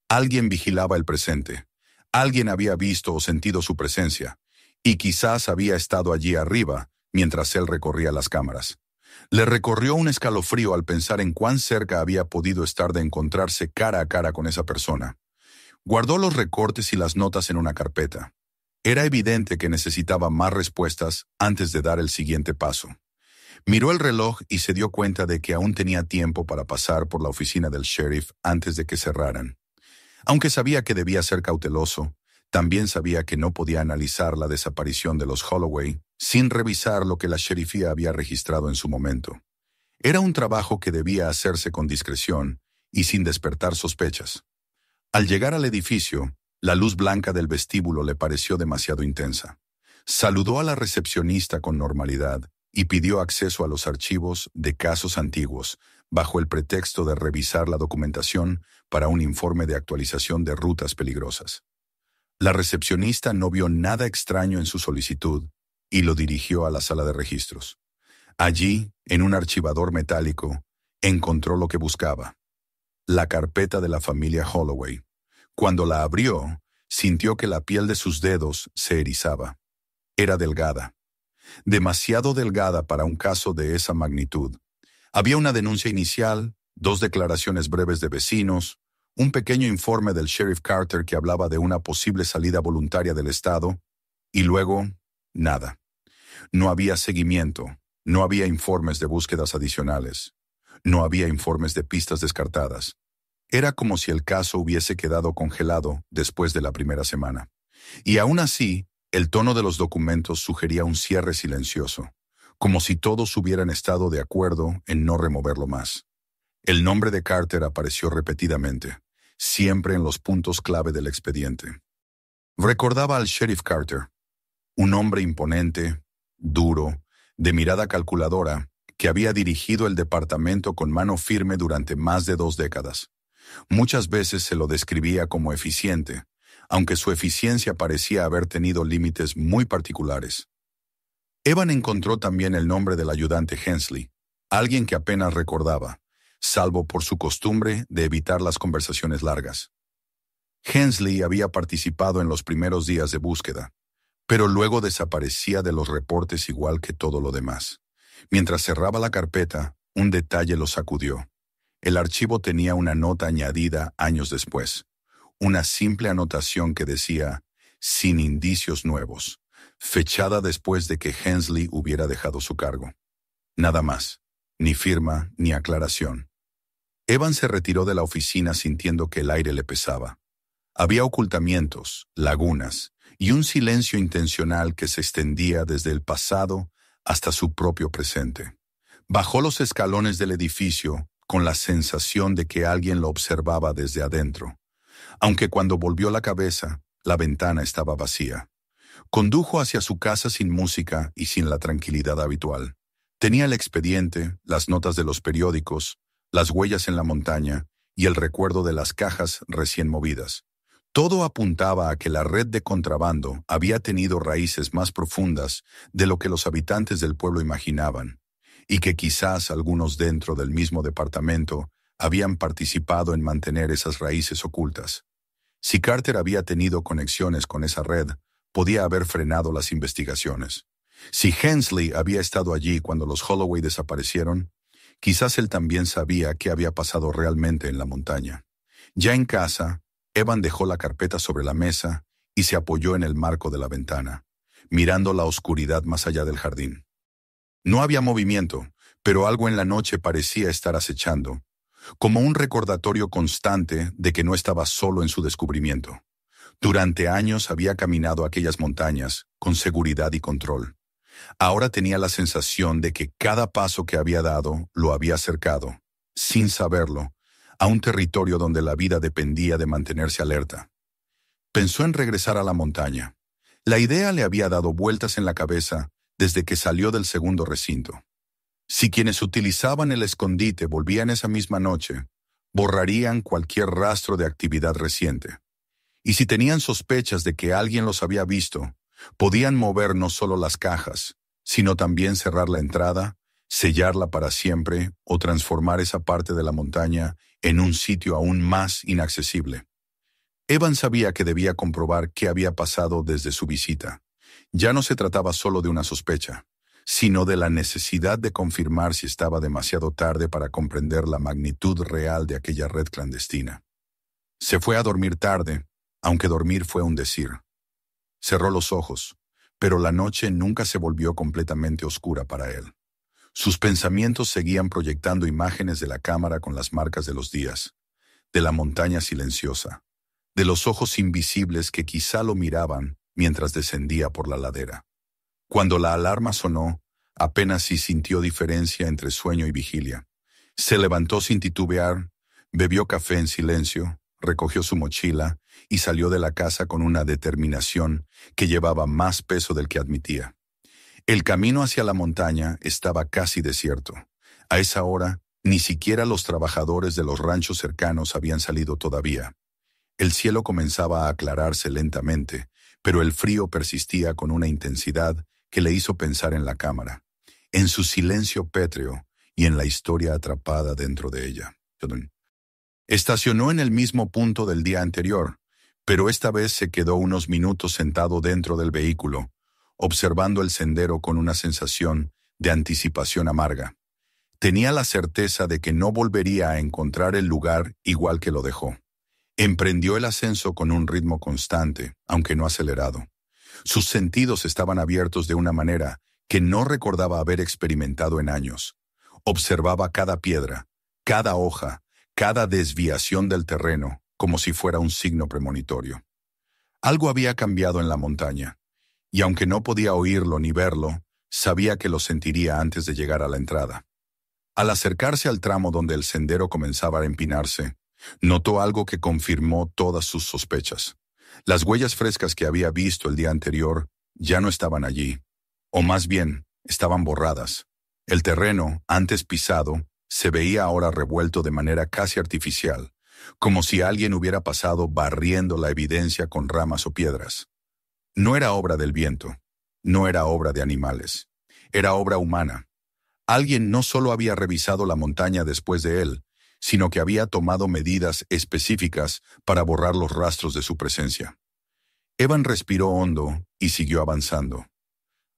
Alguien vigilaba el presente. Alguien había visto o sentido su presencia, y quizás había estado allí arriba mientras él recorría las cámaras. Le recorrió un escalofrío al pensar en cuán cerca había podido estar de encontrarse cara a cara con esa persona. Guardó los recortes y las notas en una carpeta. Era evidente que necesitaba más respuestas antes de dar el siguiente paso. Miró el reloj y se dio cuenta de que aún tenía tiempo para pasar por la oficina del sheriff antes de que cerraran. Aunque sabía que debía ser cauteloso, también sabía que no podía analizar la desaparición de los Holloway sin revisar lo que la sheriffía había registrado en su momento. Era un trabajo que debía hacerse con discreción y sin despertar sospechas. Al llegar al edificio, la luz blanca del vestíbulo le pareció demasiado intensa. Saludó a la recepcionista con normalidad y pidió acceso a los archivos de casos antiguos, bajo el pretexto de revisar la documentación para un informe de actualización de rutas peligrosas. La recepcionista no vio nada extraño en su solicitud y lo dirigió a la sala de registros. Allí, en un archivador metálico, encontró lo que buscaba: la carpeta de la familia Holloway. Cuando la abrió, sintió que la piel de sus dedos se erizaba. Era delgada, demasiado delgada para un caso de esa magnitud. Había una denuncia inicial, 2 declaraciones breves de vecinos, un pequeño informe del sheriff Carter que hablaba de una posible salida voluntaria del estado, y luego, nada. No había seguimiento, no había informes de búsquedas adicionales, no había informes de pistas descartadas. Era como si el caso hubiese quedado congelado después de la primera semana. Y aún así, el tono de los documentos sugería un cierre silencioso, como si todos hubieran estado de acuerdo en no removerlo más. El nombre de Carter apareció repetidamente, siempre en los puntos clave del expediente. Recordaba al sheriff Carter, un hombre imponente, duro, de mirada calculadora, que había dirigido el departamento con mano firme durante más de 2 décadas. Muchas veces se lo describía como eficiente, aunque su eficiencia parecía haber tenido límites muy particulares. Evan encontró también el nombre del ayudante Hensley, alguien que apenas recordaba, salvo por su costumbre de evitar las conversaciones largas. Hensley había participado en los primeros días de búsqueda, pero luego desaparecía de los reportes igual que todo lo demás. Mientras cerraba la carpeta, un detalle lo sacudió. El archivo tenía una nota añadida años después, una simple anotación que decía, sin indicios nuevos, fechada después de que Hensley hubiera dejado su cargo. Nada más, ni firma ni aclaración. Evan se retiró de la oficina sintiendo que el aire le pesaba. Había ocultamientos, lagunas y un silencio intencional que se extendía desde el pasado hasta su propio presente. Bajó los escalones del edificio con la sensación de que alguien lo observaba desde adentro, aunque cuando volvió la cabeza, la ventana estaba vacía. Condujo hacia su casa sin música y sin la tranquilidad habitual. Tenía el expediente, las notas de los periódicos, las huellas en la montaña y el recuerdo de las cajas recién movidas. Todo apuntaba a que la red de contrabando había tenido raíces más profundas de lo que los habitantes del pueblo imaginaban, y que quizás algunos dentro del mismo departamento habían participado en mantener esas raíces ocultas. Si Carter había tenido conexiones con esa red, podía haber frenado las investigaciones. Si Hensley había estado allí cuando los Holloway desaparecieron, quizás él también sabía qué había pasado realmente en la montaña. Ya en casa, Evan dejó la carpeta sobre la mesa y se apoyó en el marco de la ventana, mirando la oscuridad más allá del jardín. No había movimiento, pero algo en la noche parecía estar acechando, como un recordatorio constante de que no estaba solo en su descubrimiento. Durante años había caminado aquellas montañas con seguridad y control. Ahora tenía la sensación de que cada paso que había dado lo había acercado, sin saberlo, a un territorio donde la vida dependía de mantenerse alerta. Pensó en regresar a la montaña. La idea le había dado vueltas en la cabeza desde que salió del segundo recinto. Si quienes utilizaban el escondite volvían esa misma noche, borrarían cualquier rastro de actividad reciente. Y si tenían sospechas de que alguien los había visto, podían mover no solo las cajas, sino también cerrar la entrada, sellarla para siempre o transformar esa parte de la montaña en un sitio aún más inaccesible. Evan sabía que debía comprobar qué había pasado desde su visita. Ya no se trataba solo de una sospecha, sino de la necesidad de confirmar si estaba demasiado tarde para comprender la magnitud real de aquella red clandestina. Se fue a dormir tarde, aunque dormir fue un decir. Cerró los ojos, pero la noche nunca se volvió completamente oscura para él. Sus pensamientos seguían proyectando imágenes de la cámara con las marcas de los días, de la montaña silenciosa, de los ojos invisibles que quizá lo miraban mientras descendía por la ladera. Cuando la alarma sonó, apenas si sintió diferencia entre sueño y vigilia. Se levantó sin titubear, bebió café en silencio, recogió su mochila y salió de la casa con una determinación que llevaba más peso del que admitía. El camino hacia la montaña estaba casi desierto. A esa hora, Ni siquiera los trabajadores de los ranchos cercanos habían salido todavía. El cielo comenzaba a aclararse lentamente, pero el frío persistía con una intensidad que le hizo pensar en la cámara, en su silencio pétreo y en la historia atrapada dentro de ella. Estacionó en el mismo punto del día anterior, pero esta vez se quedó unos minutos sentado dentro del vehículo, observando el sendero con una sensación de anticipación amarga. Tenía la certeza de que no volvería a encontrar el lugar igual que lo dejó. Emprendió el ascenso con un ritmo constante, aunque no acelerado. Sus sentidos estaban abiertos de una manera que no recordaba haber experimentado en años. Observaba cada piedra, cada hoja, cada desviación del terreno, como si fuera un signo premonitorio. Algo había cambiado en la montaña, y aunque no podía oírlo ni verlo, sabía que lo sentiría antes de llegar a la entrada. Al acercarse al tramo donde el sendero comenzaba a empinarse, notó algo que confirmó todas sus sospechas. Las huellas frescas que había visto el día anterior ya no estaban allí, o más bien, estaban borradas. El terreno, antes pisado, se veía ahora revuelto de manera casi artificial, como si alguien hubiera pasado barriendo la evidencia con ramas o piedras. No era obra del viento, no era obra de animales, era obra humana. Alguien no solo había revisado la montaña después de él, sino que había tomado medidas específicas para borrar los rastros de su presencia. Evan respiró hondo y siguió avanzando.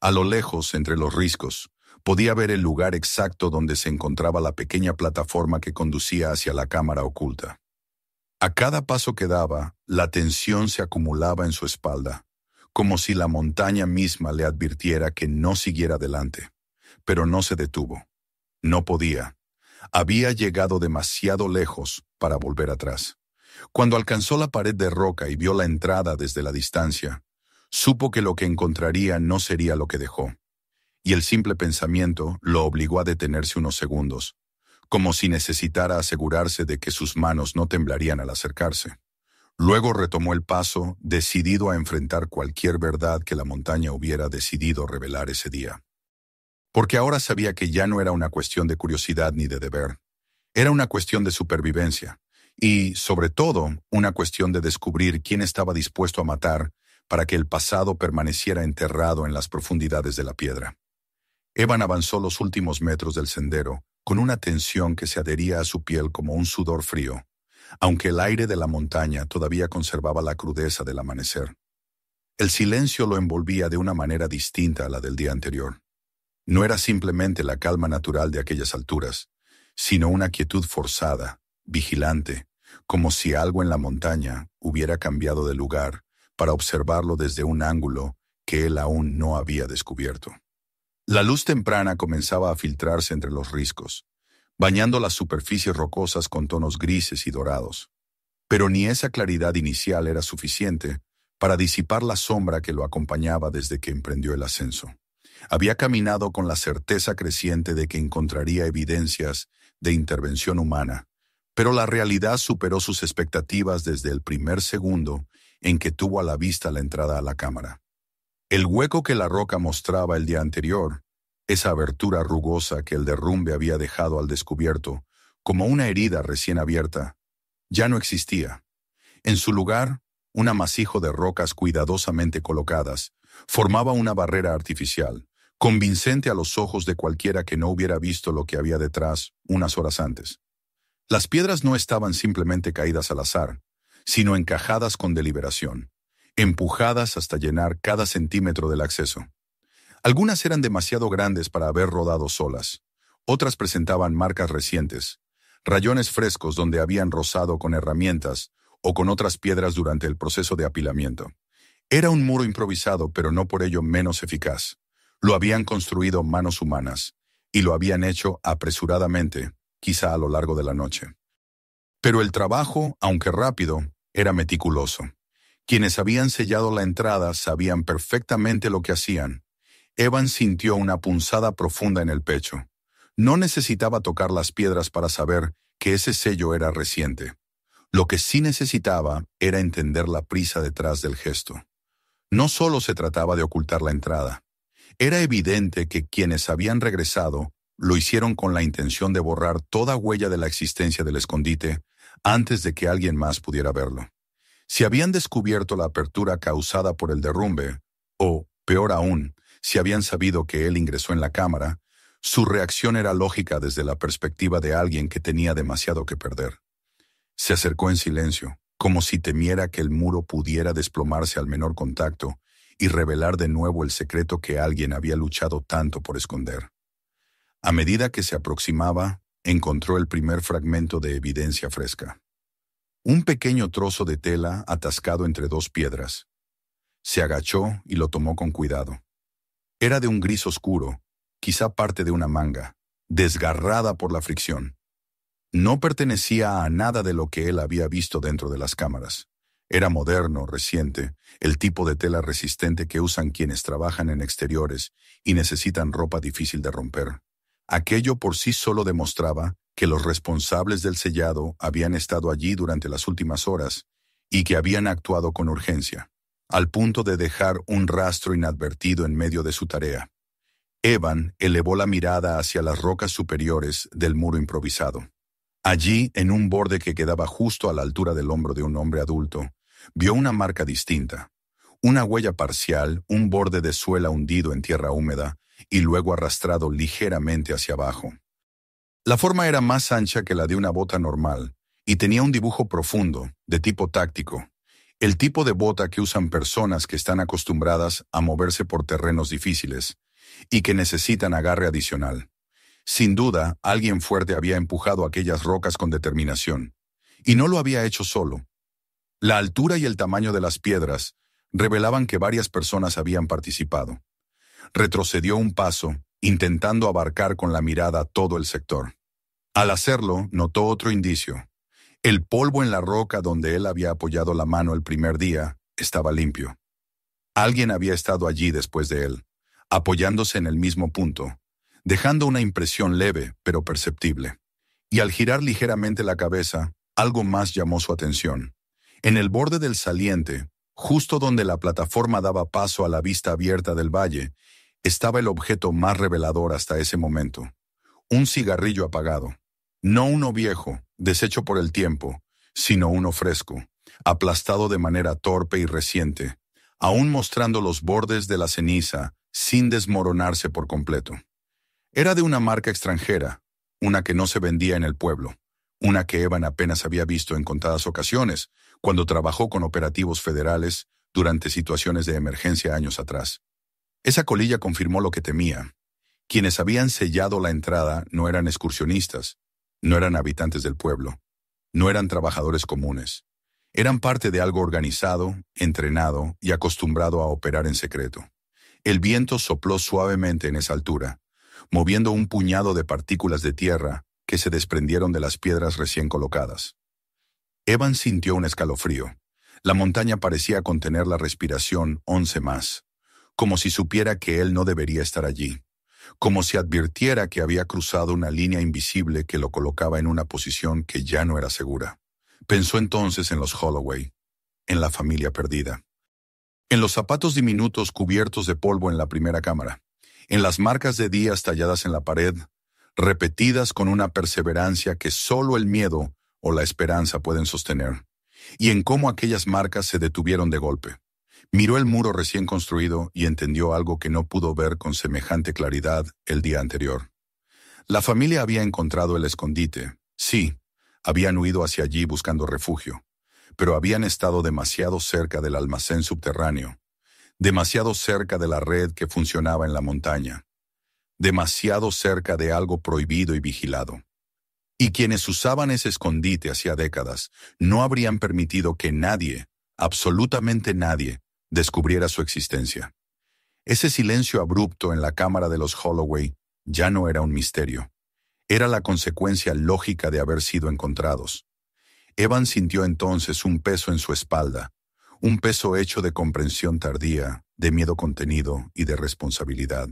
A lo lejos, entre los riscos, podía ver el lugar exacto donde se encontraba la pequeña plataforma que conducía hacia la cámara oculta. A cada paso que daba, la tensión se acumulaba en su espalda, como si la montaña misma le advirtiera que no siguiera adelante. Pero no se detuvo. No podía. Había llegado demasiado lejos para volver atrás. Cuando alcanzó la pared de roca y vio la entrada desde la distancia, supo que lo que encontraría no sería lo que dejó. Y el simple pensamiento lo obligó a detenerse unos segundos, como si necesitara asegurarse de que sus manos no temblarían al acercarse. Luego retomó el paso, decidido a enfrentar cualquier verdad que la montaña hubiera decidido revelar ese día. Porque ahora sabía que ya no era una cuestión de curiosidad ni de deber. Era una cuestión de supervivencia y, sobre todo, una cuestión de descubrir quién estaba dispuesto a matar para que el pasado permaneciera enterrado en las profundidades de la piedra. Evan avanzó los últimos metros del sendero con una tensión que se adhería a su piel como un sudor frío, aunque el aire de la montaña todavía conservaba la crudeza del amanecer. El silencio lo envolvía de una manera distinta a la del día anterior. No era simplemente la calma natural de aquellas alturas, sino una quietud forzada, vigilante, como si algo en la montaña hubiera cambiado de lugar para observarlo desde un ángulo que él aún no había descubierto. La luz temprana comenzaba a filtrarse entre los riscos, bañando las superficies rocosas con tonos grises y dorados. Pero ni esa claridad inicial era suficiente para disipar la sombra que lo acompañaba desde que emprendió el ascenso. Había caminado con la certeza creciente de que encontraría evidencias de intervención humana, pero la realidad superó sus expectativas desde el primer segundo en que tuvo a la vista la entrada a la cámara. El hueco que la roca mostraba el día anterior, esa abertura rugosa que el derrumbe había dejado al descubierto, como una herida recién abierta, ya no existía. En su lugar, un amasijo de rocas cuidadosamente colocadas formaba una barrera artificial, convincente a los ojos de cualquiera que no hubiera visto lo que había detrás unas horas antes. Las piedras no estaban simplemente caídas al azar, sino encajadas con deliberación, empujadas hasta llenar cada centímetro del acceso. Algunas eran demasiado grandes para haber rodado solas, otras presentaban marcas recientes, rayones frescos donde habían rozado con herramientas o con otras piedras durante el proceso de apilamiento. Era un muro improvisado, pero no por ello menos eficaz. Lo habían construido manos humanas, y lo habían hecho apresuradamente, quizá a lo largo de la noche. Pero el trabajo, aunque rápido, era meticuloso. Quienes habían sellado la entrada sabían perfectamente lo que hacían. Evan sintió una punzada profunda en el pecho. No necesitaba tocar las piedras para saber que ese sello era reciente. Lo que sí necesitaba era entender la prisa detrás del gesto. No solo se trataba de ocultar la entrada. Era evidente que quienes habían regresado lo hicieron con la intención de borrar toda huella de la existencia del escondite antes de que alguien más pudiera verlo. Si habían descubierto la apertura causada por el derrumbe, o, peor aún, si habían sabido que él ingresó en la cámara, su reacción era lógica desde la perspectiva de alguien que tenía demasiado que perder. Se acercó en silencio, como si temiera que el muro pudiera desplomarse al menor contacto y revelar de nuevo el secreto que alguien había luchado tanto por esconder. A medida que se aproximaba, encontró el primer fragmento de evidencia fresca. Un pequeño trozo de tela atascado entre dos piedras. Se agachó y lo tomó con cuidado. Era de un gris oscuro, quizá parte de una manga, desgarrada por la fricción. No pertenecía a nada de lo que él había visto dentro de las cámaras. Era moderno, reciente, el tipo de tela resistente que usan quienes trabajan en exteriores y necesitan ropa difícil de romper. Aquello por sí solo demostraba que los responsables del sellado habían estado allí durante las últimas horas y que habían actuado con urgencia, al punto de dejar un rastro inadvertido en medio de su tarea. Evan elevó la mirada hacia las rocas superiores del muro improvisado. Allí, en un borde que quedaba justo a la altura del hombro de un hombre adulto, vio una marca distinta, una huella parcial, un borde de suela hundido en tierra húmeda y luego arrastrado ligeramente hacia abajo. La forma era más ancha que la de una bota normal y tenía un dibujo profundo, de tipo táctico, el tipo de bota que usan personas que están acostumbradas a moverse por terrenos difíciles y que necesitan agarre adicional. Sin duda, alguien fuerte había empujado aquellas rocas con determinación, y no lo había hecho solo. La altura y el tamaño de las piedras revelaban que varias personas habían participado. Retrocedió un paso, intentando abarcar con la mirada todo el sector. Al hacerlo, notó otro indicio. El polvo en la roca donde él había apoyado la mano el primer día estaba limpio. Alguien había estado allí después de él, apoyándose en el mismo punto, dejando una impresión leve pero perceptible. Y al girar ligeramente la cabeza, algo más llamó su atención. En el borde del saliente, justo donde la plataforma daba paso a la vista abierta del valle, estaba el objeto más revelador hasta ese momento. Un cigarrillo apagado. No uno viejo, deshecho por el tiempo, sino uno fresco, aplastado de manera torpe y reciente, aún mostrando los bordes de la ceniza sin desmoronarse por completo. Era de una marca extranjera, una que no se vendía en el pueblo, una que Evan apenas había visto en contadas ocasiones, cuando trabajó con operativos federales durante situaciones de emergencia años atrás. Esa colilla confirmó lo que temía. Quienes habían sellado la entrada no eran excursionistas, no eran habitantes del pueblo, no eran trabajadores comunes. Eran parte de algo organizado, entrenado y acostumbrado a operar en secreto. El viento sopló suavemente en esa altura, moviendo un puñado de partículas de tierra que se desprendieron de las piedras recién colocadas. Evan sintió un escalofrío. La montaña parecía contener la respiración 11 más, como si supiera que él no debería estar allí, como si advirtiera que había cruzado una línea invisible que lo colocaba en una posición que ya no era segura. Pensó entonces en los Holloway, en la familia perdida, en los zapatos diminutos cubiertos de polvo en la primera cámara, en las marcas de días talladas en la pared, repetidas con una perseverancia que solo el miedo o la esperanza pueden sostener, y en cómo aquellas marcas se detuvieron de golpe. Miró el muro recién construido y entendió algo que no pudo ver con semejante claridad el día anterior. La familia había encontrado el escondite, sí, habían huido hacia allí buscando refugio, pero habían estado demasiado cerca del almacén subterráneo, demasiado cerca de la red que funcionaba en la montaña, demasiado cerca de algo prohibido y vigilado. Y quienes usaban ese escondite hacía décadas no habrían permitido que nadie, absolutamente nadie, descubriera su existencia. Ese silencio abrupto en la cámara de los Holloway ya no era un misterio. Era la consecuencia lógica de haber sido encontrados. Evan sintió entonces un peso en su espalda, un peso hecho de comprensión tardía, de miedo contenido y de responsabilidad.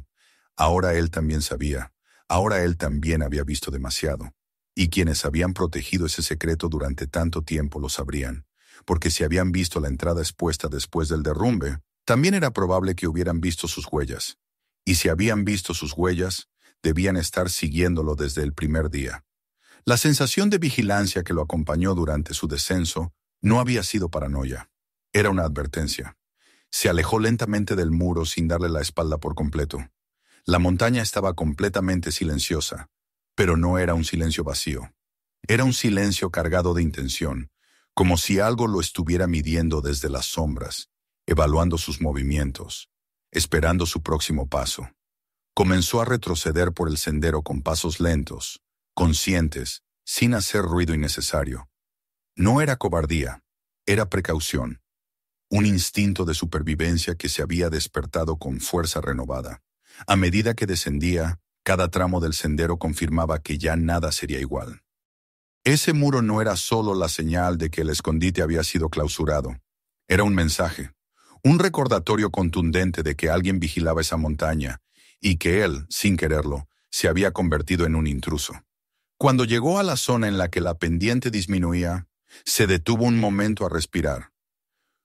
Ahora él también sabía, ahora él también había visto demasiado. Y quienes habían protegido ese secreto durante tanto tiempo lo sabrían, porque si habían visto la entrada expuesta después del derrumbe, también era probable que hubieran visto sus huellas. Y si habían visto sus huellas, debían estar siguiéndolo desde el primer día. La sensación de vigilancia que lo acompañó durante su descenso no había sido paranoia. Era una advertencia. Se alejó lentamente del muro sin darle la espalda por completo. La montaña estaba completamente silenciosa, pero no era un silencio vacío. Era un silencio cargado de intención, como si algo lo estuviera midiendo desde las sombras, evaluando sus movimientos, esperando su próximo paso. Comenzó a retroceder por el sendero con pasos lentos, conscientes, sin hacer ruido innecesario. No era cobardía, era precaución, un instinto de supervivencia que se había despertado con fuerza renovada. A medida que descendía, cada tramo del sendero confirmaba que ya nada sería igual. Ese muro no era solo la señal de que el escondite había sido clausurado. Era un mensaje, un recordatorio contundente de que alguien vigilaba esa montaña y que él, sin quererlo, se había convertido en un intruso. Cuando llegó a la zona en la que la pendiente disminuía, se detuvo un momento a respirar.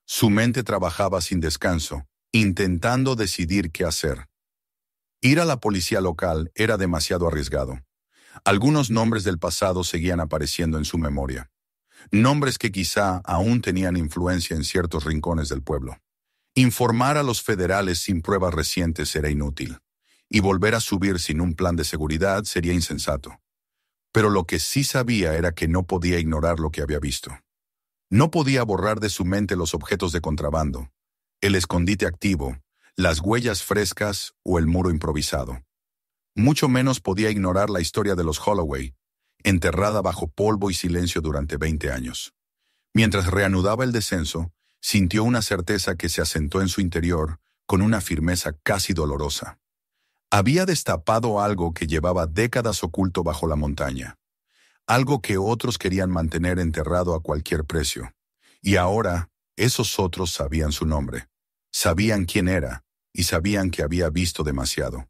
Su mente trabajaba sin descanso, intentando decidir qué hacer. Ir a la policía local era demasiado arriesgado. Algunos nombres del pasado seguían apareciendo en su memoria. Nombres que quizá aún tenían influencia en ciertos rincones del pueblo. Informar a los federales sin pruebas recientes era inútil, y volver a subir sin un plan de seguridad sería insensato. Pero lo que sí sabía era que no podía ignorar lo que había visto. No podía borrar de su mente los objetos de contrabando, el escondite activo, las huellas frescas o el muro improvisado. Mucho menos podía ignorar la historia de los Holloway, enterrada bajo polvo y silencio durante 20 años. Mientras reanudaba el descenso, sintió una certeza que se asentó en su interior con una firmeza casi dolorosa. Había destapado algo que llevaba décadas oculto bajo la montaña, algo que otros querían mantener enterrado a cualquier precio. Y ahora, esos otros sabían su nombre, sabían quién era y sabían que había visto demasiado.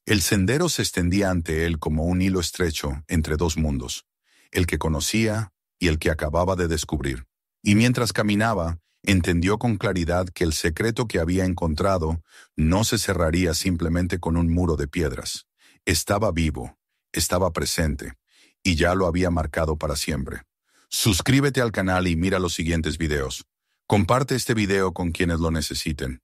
El sendero se extendía ante él como un hilo estrecho entre dos mundos, el que conocía y el que acababa de descubrir. Y mientras caminaba, entendió con claridad que el secreto que había encontrado no se cerraría simplemente con un muro de piedras. Estaba vivo, estaba presente, y ya lo había marcado para siempre. Suscríbete al canal y mira los siguientes videos. Comparte este video con quienes lo necesiten.